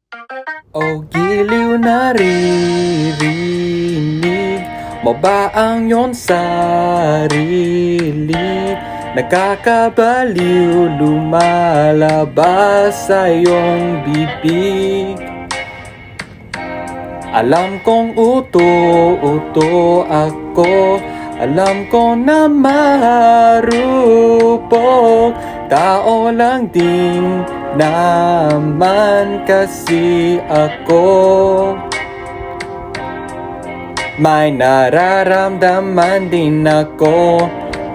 O giliw naririnig mo ba ang iyong sarili? Nakakabaliw lumalabas sa iyong bibig. Alam kong uto-uto ako, alam ko na marupok. Tao lang din naman kasi ako. May nararamdaman din ako,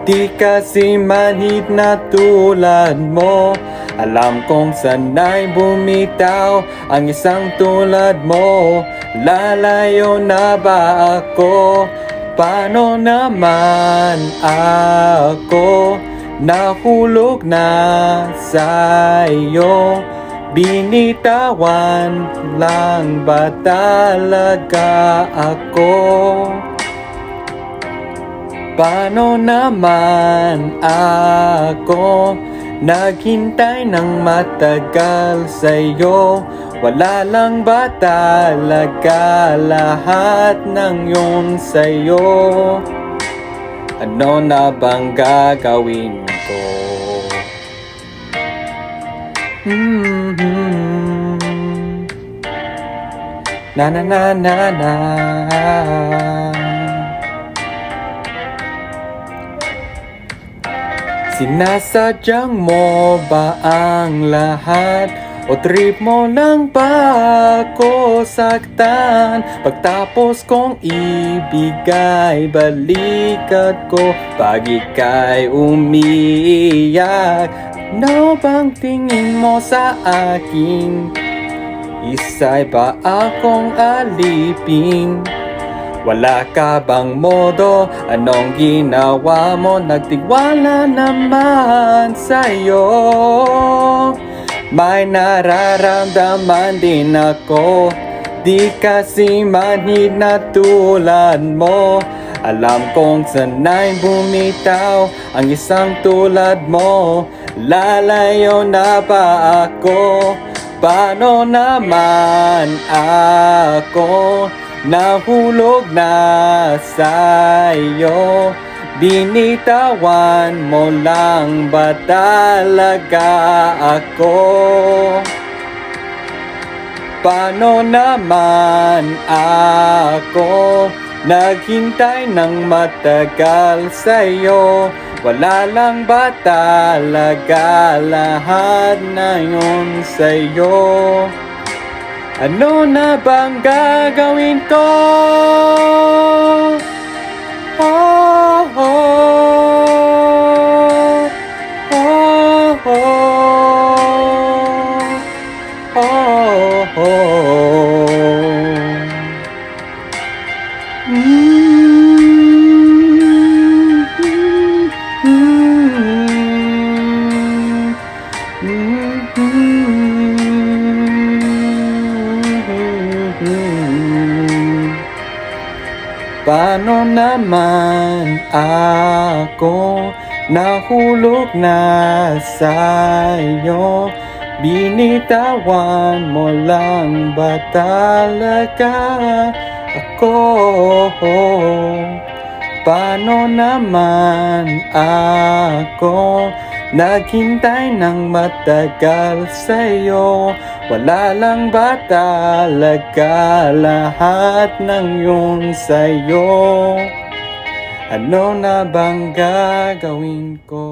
di kasi manhid na tulad mo. Alam kong sanay bumitaw ang isang tulad mo. Lalayo na ba ako? Paano naman ako? Nahulog na sa'yo. Binitawan lang ba talaga ako? Paano naman ako naghintay ng matagal sa'yo? Wala lang ba talaga lahat ng yun sa'yo? Ano na bang gagawin ko? Na na na na na. Sinasadyang mo ba ang lahat? O trip mo lang ba ako saktan? Pagtapos kong ibigay balikat ko pag ika'y umiiyak. Ano bang tingin mo sa akin? Isa'y ba akong alipin? Wala ka bang modo? Anong ginawa mo? Nagtiwala naman sa'yo. May nararamdaman din ako, di kasi manhid na tulad mo. Alam kong sanay bumitaw ang isang tulad mo. Lalayo na ba ako? Paano naman ako nahulog na sa'yo? Binitawan mo lang ba talaga ako? Paano naman ako naghintay ng matagal sa'yo? Wala lang ba talaga lahat na yun sa'yo? Ano na bang gagawin ko? Oh, oh, oh, oh, oh, oh. Paano naman ako nahulog na sa'yo? Binitawan mo lang ba talaga ako? Paano naman ako naghintay ng matagal sa'yo? Wala lang ba talaga lahat ng yun sa'yo? Ano na bang gagawin ko?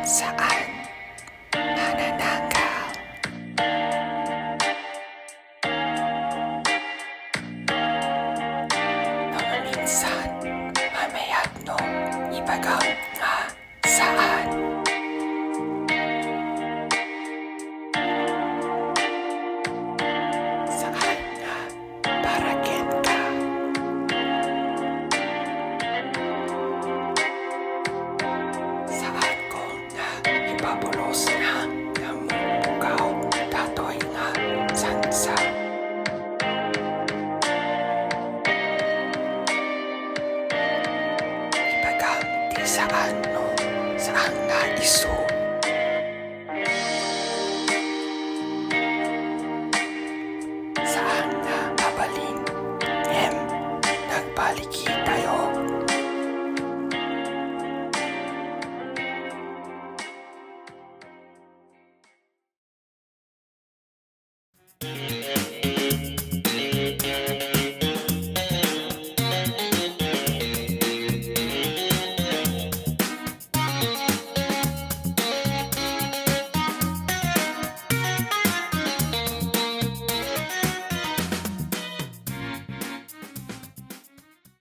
Saan nanananggal? Mga minsan, mamayag no, ibagang nga saan. Pabulos na namupugaw, datoy nga sansa. Ipagamti sa ano, saan nga iso